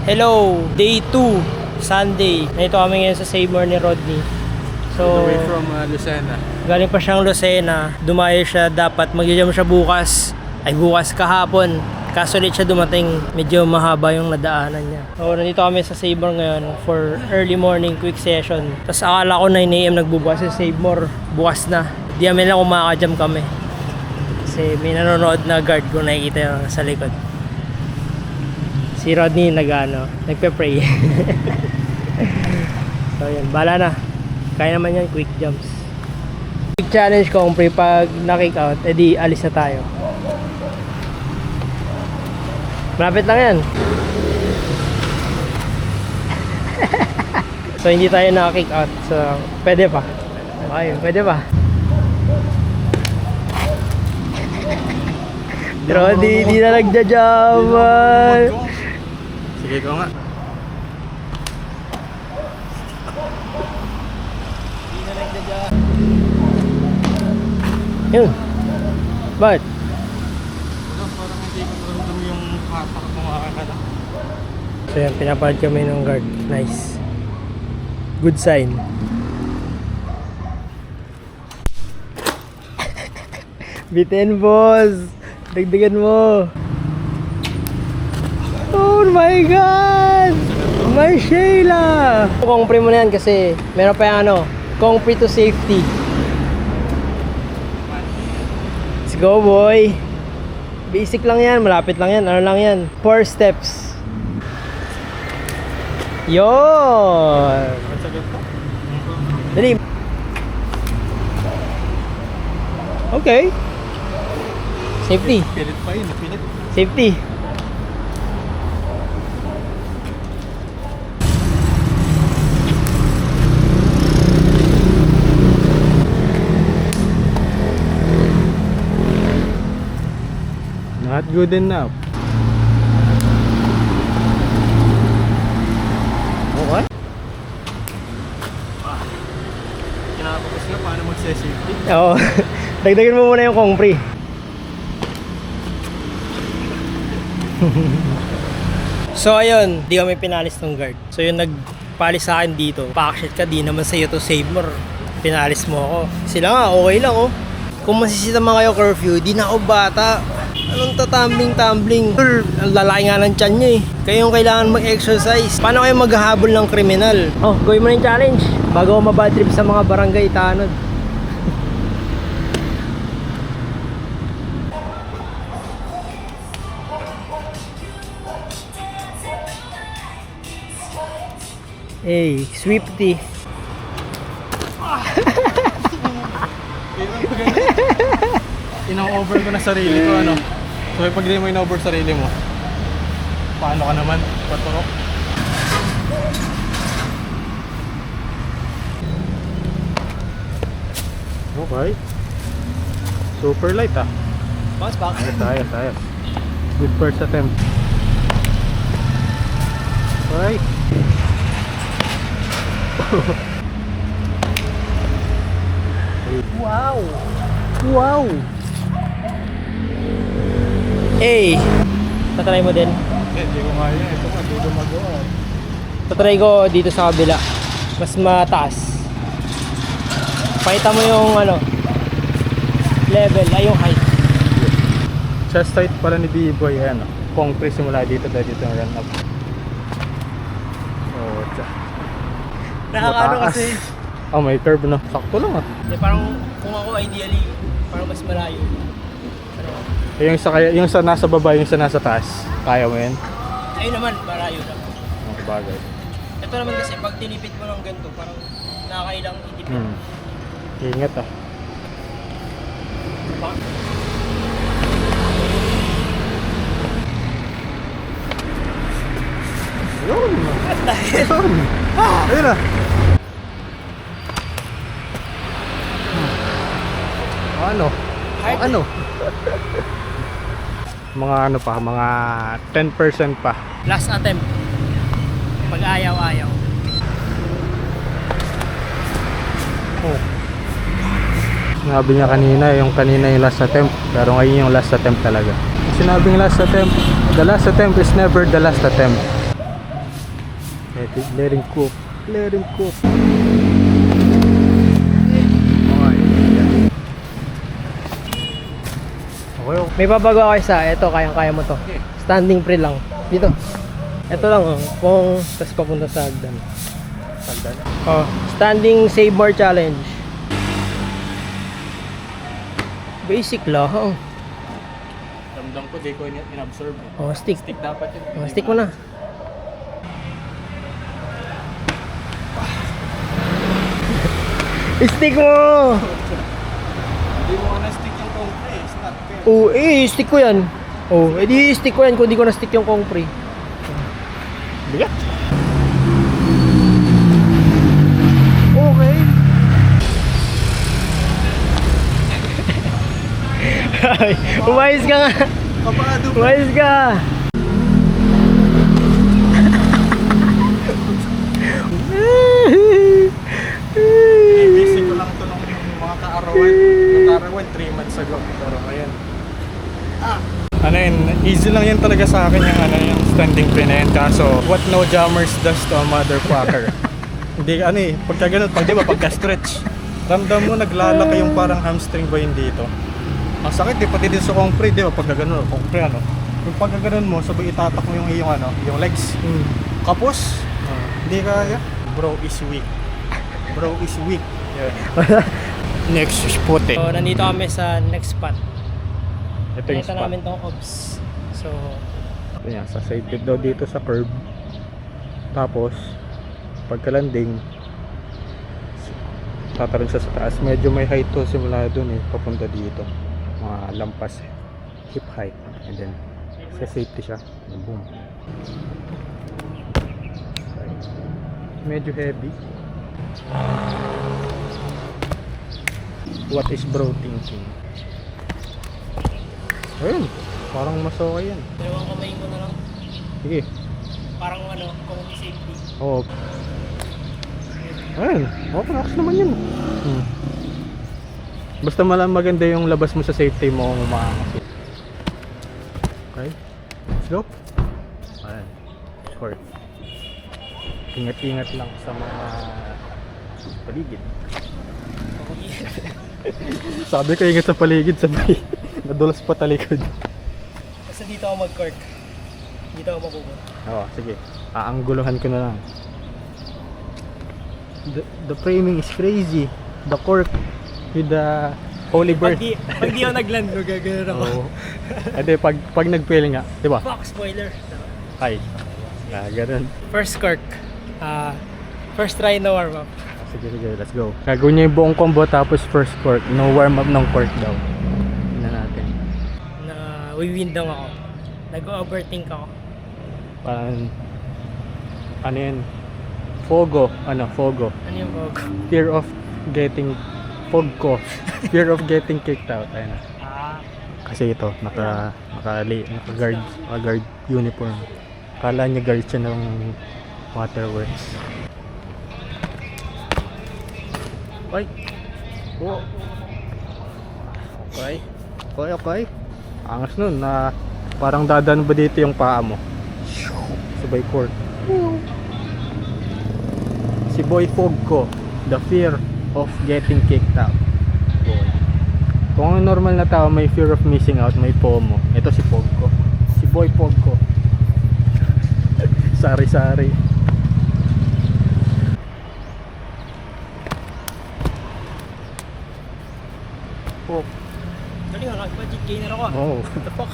Hello! Day 2, Sunday. Nandito kami ngayon sa Save More ni Rodney. So, away from Lucena. galing pa siyang Lucena. Dumayo siya dapat. Mag-jam siya bukas. Ay, bukas kahapon. Kaso ulit siya dumating. Medyo mahaba yung nadaanan niya. So, nandito kami sa Save More ngayon for early morning quick session. Tapos akala ko 9 AM nagbubukas sa Save More. Bukas na. Di namin lang kung makakajam kami. Kasi may nanonood na guard kung nakikita sa likod. Si Rodney nagpe-pray. So yun, bala na. Kaya naman yan, quick jumps. Quick challenge ko kung pag na-kick out, edi alis na tayo. Malapit lang yan. So hindi tayo na-kick out. So pwede pa. Okay, pwede pa. Rodney, di na nagja-jump. Sige ko nga. Yun. Bakit? Parang hindi ko naramdam yung hatak kung makakala. So yan, pinapad kami ng guard. Nice. Good sign. Bitin, boss. Dagdagan mo. Oh my God! My Sheila! Kung pre mo na yan kasi meron pa yung kung pre to safety. Let's go, boy. Basic lang yan, malapit lang yan. Ano lang yan? 4 steps. Yon. Dali. Okay. Safety. Pilit pa yun, pilit. Safety. Not good enough. Okay. Kinakapagos nga paano mag-safety. Oo. Dagdagan mo muna yung kongpre. So ayun, di kami pinalis ng guard. So yung nagpalis sa akin dito, pa-action ka, di naman sa'yo to save more. Pinalis mo ako. Sila nga, okay lang oh. Kung masisita man kayo curfew, di na ako bata. Anong tatambling-tambling? Ang lalaki nga ng tiyan nyo eh. Kayo yung kailangan mag-exercise. Paano kayo maghahabol ng kriminal? Oh, gawin mo na yung challenge. Bago ako mabad trip sa mga barangay tanod. Hey, Swifty. Ina-over ko na sarili ko, ano. So pag di mo in-over sarili mo, paano ka naman? Paturok. Okay. Super light ah. Bounce back. Ayos. Good first attempt. Okay. Wow! Wow! Hey! Tatry mo din. Hindi ko kaya. Ito nga, hindi ko magawa. Tatry ko dito sa kabila. Mas mataas. Pakita mo yung level, ay yung height. Chest height pala ni B-Boy. Ayan, concrete simula dito dahil dito yung run up. Oh, Nakakaano mataas. kasi. Oh, may curve na. Sakto lang ah. Parang kung ako ideally, parang mas malayo. Yung sa nasa baba, yung sa nasa taas. Kaya mo yan? Ayun naman, malayo lang. Ang bagay. Ito naman kasi, pag tinipid mo ng ganito, parang nakakailang itipid. Ingat ah. Yun! Yun! Ayun ah! Ano? Hard. Ano? Mga 10% pa. Last attempt. Pag ayaw-ayaw. Oh. Sinabi niya kanina yung last attempt, pero ngayon yung last attempt talaga. Sinabing last attempt, the last attempt is never the last attempt. Let him cook. Let him cook. Okay. May babago ako isa. Ito, kayang-kaya mo to. Standing pre lang. Dito. Ito lang, oh. Kung tas papunta sa hagdan. Sagdan. Oh, standing save more challenge. Basic lang. Oh, Damdam ko, di ko in-absorb. oh stick. Stick dapat yun. Oh, stick mo na. Stick mo! Hindi mo ka na-stick yung concrete. Stop ka. Oh, stick ko yan. Oh, edi stick ko yan kung di ko na-stick yung concrete. Bigat. Okay. Ay, umayos ka nga. Kapado ba? Umayos ka. Basic ko lang ito nung mga kaarawan 3 months ago. Pero ngayon. Ano yun, easy lang yan talaga sa akin yung, yung standing pin na yan. Kaso, what no jammers does to a motherfucker. Hindi, pagka ganun, di ba, pagka stretch, ramdam mo naglalaki yung parang hamstring ba yun dito. Ang sakit, di pati din sa concrete, di ba, pagka ganun, concrete, yung pagka ganun mo, sabay itatak mo yung yung legs. Kapos, hindi kaya. Bro is weak. Bro is weak. Yeah. Next is puti. So, nandito kami sa next spot. Ito yung Nakita spot. namin tong obs. So, Ayan, sasaypid daw dito sa curb. Tapos, pagka-landing, tatarin siya sa taas. Medyo may height to simula dun papunta dito. Mga lampas, hip height. And then, sa safety siya. And boom. Medyo heavy. What is bro thinking? Ayun, parang mas okay yan. dalawang kamay ko na lang. Sige. Parang kung safety. Oo. Ayun, okay, relax naman yun. Basta maganda yung labas mo sa safety mo kung umaangat. Okay, let's go. Ayan, short. Ingat-ingat lang sa mga paligid. Sabi ko ingat sa paligid, sabi nadulas pa talikod. Kasi dito ako mag-cork. Dito ako mapupunta. Oo, sige. Aangguluhan ko na lang. The framing is crazy. The cork with the holy bird. Pag di ako nag-land, gagawin ako. Oo. Ade, pag nag-fail nga, di ba? Fuck, spoiler. Ay. Ganun. First cork. First try no warm up. Sige, let's go. Gagawin niya yung buong combo tapos first cork. No warm up ng cork daw. Tingnan natin. Na wiwind lang ako. Nag-overthink ako. Parang, ano yan? Fogo. Fogo. Ano yung bog? Fear of getting Fear of getting kicked out. Ayun na. Kasi ito, naka-guard uniform. Kala niya guard siya ng waterworks. Ay! Oh! Okay. Angas nun na parang dadaan ba dito yung paa mo? Sabay court. Si Boy Fogko, the fear of getting kicked out. Boy. Kung ang normal na tao may fear of missing out, may FOMO. Ito si Fogko. Si Boy Fogko. Sari-sari. Oh. Dali nga, nag-budget gainer ako. Oh. What the fuck?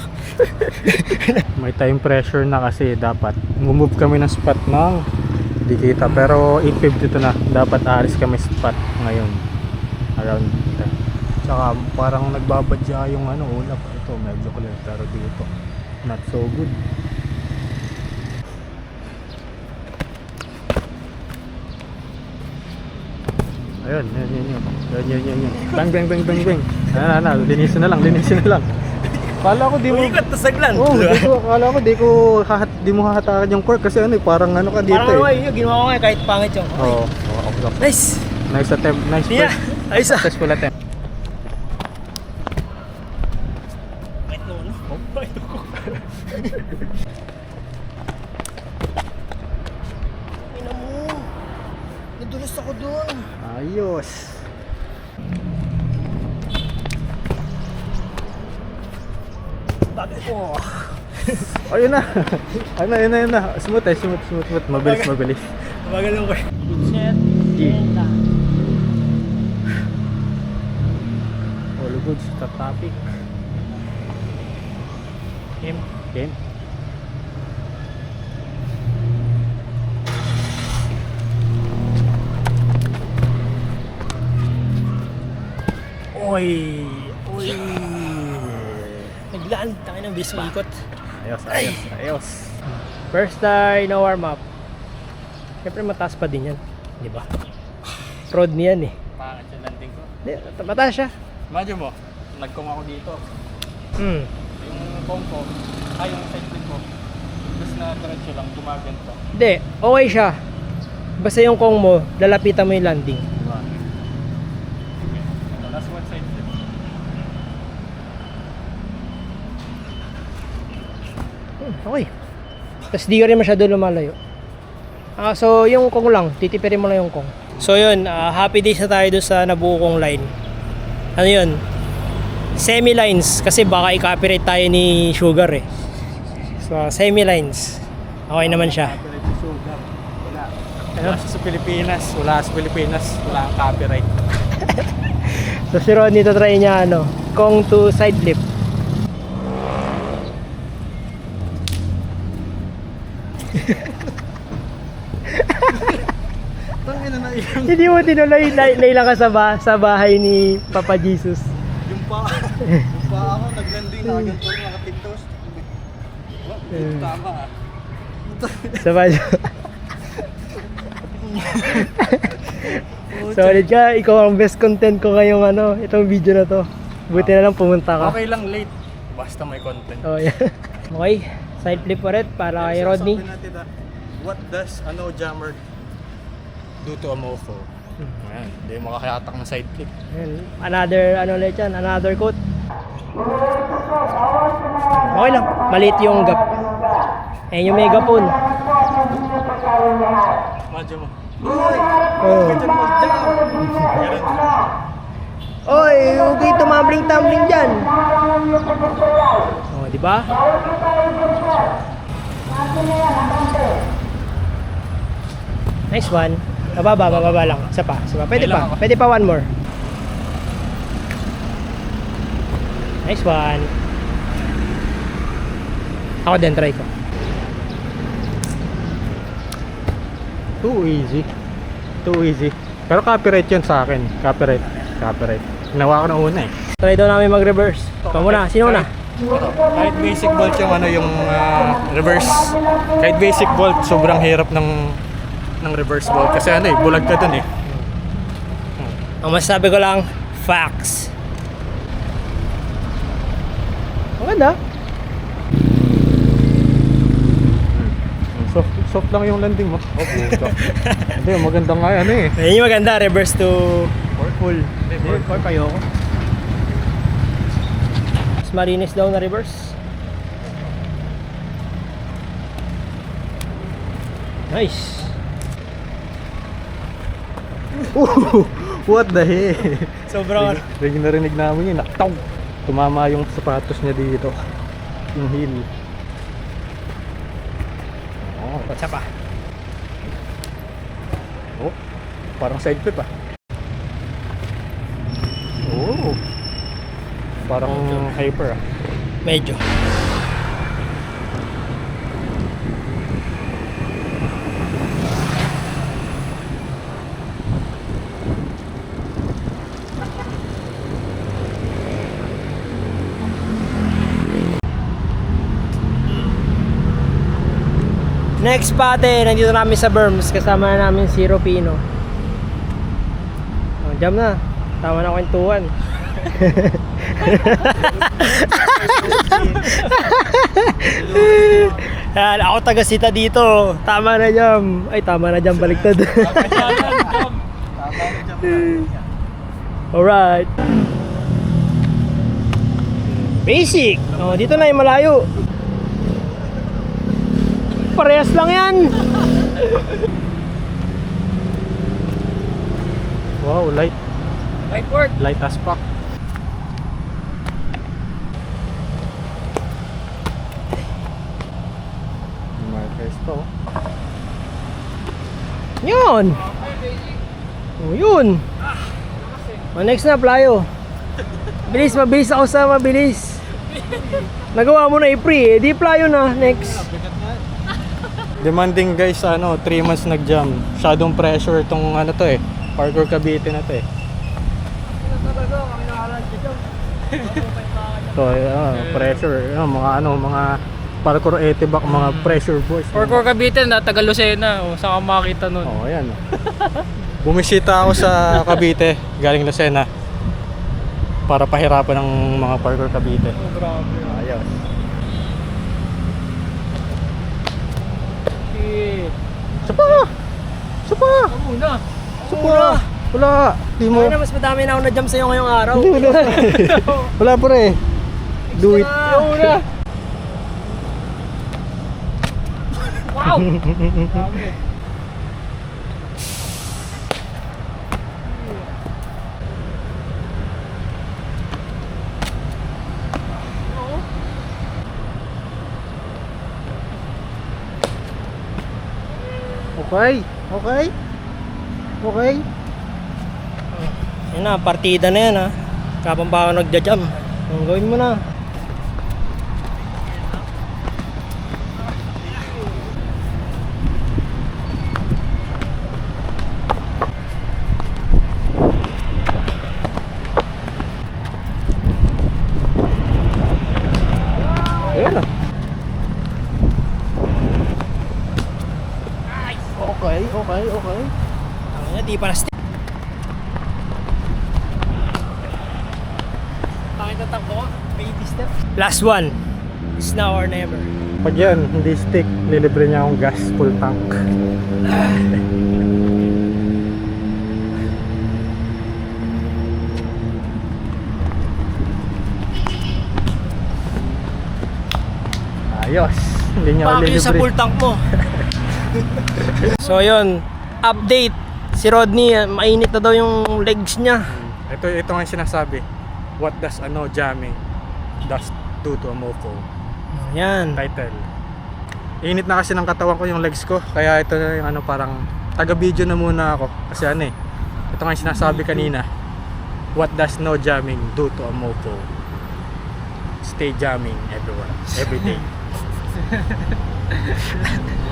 May time pressure na kasi dapat move kami ng spot ng di kita, pero 8:50 to na, dapat aalis kami spot ngayon around 10. Tsaka parang nagbabadya yung ulap. Ito medyo clear pero dito not so good. Ayun, yan. Bang. Linisin na lang. Kala ko di mo Umikat to saglan. kala ko di mo hahatakan yung cork kasi parang ka dito. Parang yun, ginawa ko nga kahit pangit yung. Oo. Nice! Nice attempt. Nice Yeah, ayos ah. successful attempt. Kahit nono. Kahit ako. Gusto ko dun. Ayos. Bagay ko. Ayun na. Ayun na. Smooth. Mabilis. Bagay lang ko. Set. G. And All good. Top topic. game. Game. Oy. Naglaan. Tayo ng bilis ikot. Ayos. First try na warm up. Siyempre mataas pa din yan. Di ba? Prod niyan eh. Pangit yung landing ko. Di, mataas siya. Imagine mo, nagkong ako dito. Hmm. Yung kong ko, yung side flip ko. Tapos na diretso lang, gumaganto. Hindi, okay siya. Basta yung kong mo, lalapitan mo yung landing. Diba? Ito, last one side flip. Okay. Tapos di ka rin masyado lumalayo. So yung kong lang, titipirin mo lang yung kong. So yun, happy days na tayo doon sa nabuo kong line. Ano yun? Semi-lines, kasi baka i-copyright tayo ni Sugar eh. So semi-lines. Okay naman siya. Wala siya sa Pilipinas. Wala ang copyright. So si Ron, dito try niya kong to side flip. Tangina na yun. Hindi mo tinuloy, nailang ka sa bahay ni Papa Jesus. Yung pa ako, naglanding na ganito, nakapintos. Tama ah. Sa bahay. Solid ka, ikaw ang best content ko ngayong itong video na to. Buti na lang pumunta ka. Okay lang late. Basta may content. Oh, yeah. Okay, side flip ulit para kay Rodney. Sasabihin natin what does a no jammer do to a mofo? Ayan, hindi makakayatak ng side flip. Ayan, another quote. Okay lang, maliit yung gap. Ayan yung mega phone. Imagine mo. Oh. Ganyan mo, jam! Ganyan. Oy, okay tumambling-tumbling dyan. Oh, di ba? Nice one. Bababa lang. Isa pa. Pwede pa one more. Nice one. Ako din, try ko. Too easy. Pero copyright yun sa akin. Copyright. Ginawa ko na una eh. Try daw namin mag-reverse. Ikaw muna. Sino muna? Kahit basic vault yung reverse. Kahit basic vault, sobrang hirap ng reverse vault. Kasi bulag ka dun eh. Ang masasabi ko lang, facts. Maganda. Soft lang yung landing mo. Oh, puta. Hindi, maganda nga yan eh. Ayun yung maganda, reverse to full. Hindi, Or kayo ko. Mas marinis daw na reverse. Nice. What the heck? Sobrang Narinig namin yun. Naktaw! Tumama yung sapatos niya dito. Yung heel. What's up Oh, parang side flip ah. Oh. Parang hyper ah. Medyo. Next pate, nandito namin sa Berms. Kasama na namin si Ropino. Oh, jam na. Tama na kwentuhan. Yan, ako taga-sita dito. Tama na jam. Ay, tama na jam. Baliktad. Alright. Basic. Oh, dito na yung malayo. Parehas lang yan. Wow, light. Light work. Light as fuck. Marquez to. Yun! Oh, yun! Next na, Playo. Mabilis ako sa mabilis. Nagawa mo na i-pre eh. Di Playo na. Next. Demanding guys, 3 months nag-jam. Masyadong pressure itong to eh. Parkour Cavite na to eh. So, pressure. Mga parkour etibak, mga pressure boys. Parkour Cavite na taga Lucena, saan ka makakita nun? Oh, ayan. Bumisita ako sa Cavite, galing Lucena. Para pahirapan ng mga parkour Cavite. Oh, grabe. Ayos. Shit. Supa! Supa! Ano muna? Supa! Wala! Di mo. Ay na, mas madami na ako na-jump sa'yo ngayong araw. Hindi, wala. Wala pa rin. Do it. Ano muna? Wow! Grabe. Okay. Okay. Okay. Yun na, partida na yan ha. Kapang pa ako nagja-jump. Ang gawin mo na. Ayan na. Okay, okay, okay. Ang ina, di pa na stick. Bakit natakbo ko? Baby step. Last one. It's now or never. Pag yan, hindi stick, lilibre niya akong gas full tank. Ayos. Hindi niya ako Bakit yung sa lilibre. full tank mo? So yun, update. Si Rodney, mainit na daw yung legs niya. Ito nga yung sinasabi. What does jamming does do to a mofo? Yan. Title. Init na kasi ng katawan ko yung legs ko. Kaya ito na yung parang taga-video na muna ako. Kasi ito nga yung sinasabi kanina. What does no jamming do to a mofo? Stay jamming everyone, every day.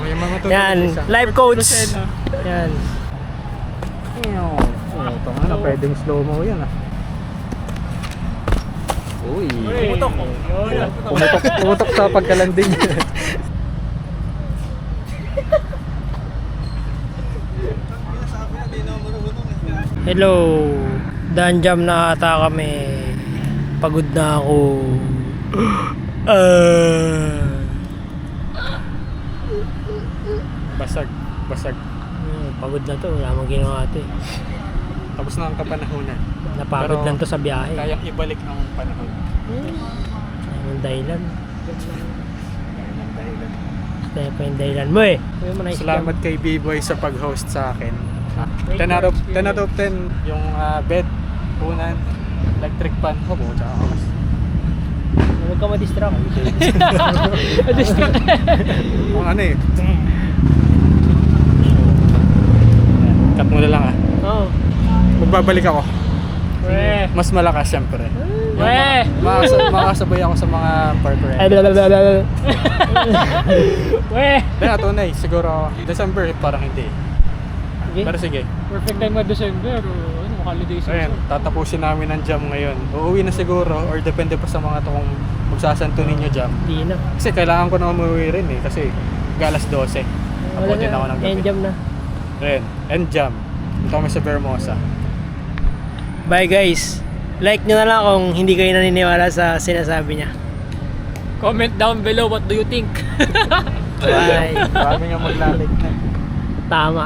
Yung mga to, Yan, life coach. Yan. Ito pwedeng slow mo yan Uy. Pumutok. Pumutok sa pagkalanding. Hello. Danjam na ata kami. Pagod na ako. Basag. Pagod na to. Wala mong ginawa ito eh. Tapos na ang kapanahonan. Napagod Pero lang to sa biyahe. Kayang ibalik ang panahon. Ang dahilan. Kaya pa yung dahilan mo eh. Salamat kay B-Boy sa pag-host sa akin. 10 out of 10 yung bed, punan, electric fan ko po, tsaka ako. Huwag ka ma-distract. Ang cut mo na lang Oo. Magbabalik ako. Weh! Mas malakas syempre. Weh! Makasabay ako sa mga parkour. Weh! Then tunay, siguro December parang hindi. Okay. Pero sige. Perfect time nga December. Ano, holiday Ayun, season. tatapusin namin ang jam ngayon. Uuwi na siguro or depende pa sa mga to kung magsasanto ninyo jam. Hindi na. Kasi kailangan ko na umuwi rin kasi galas 12. Abutin ako ng gabi. End-jam na. Ayun, end jam. Ito kami sa Vermosa. Bye guys. Like nyo na lang kung hindi kayo naniniwala sa sinasabi niya. Comment down below what do you think? Bye. Marami nga maglalig na. Tama.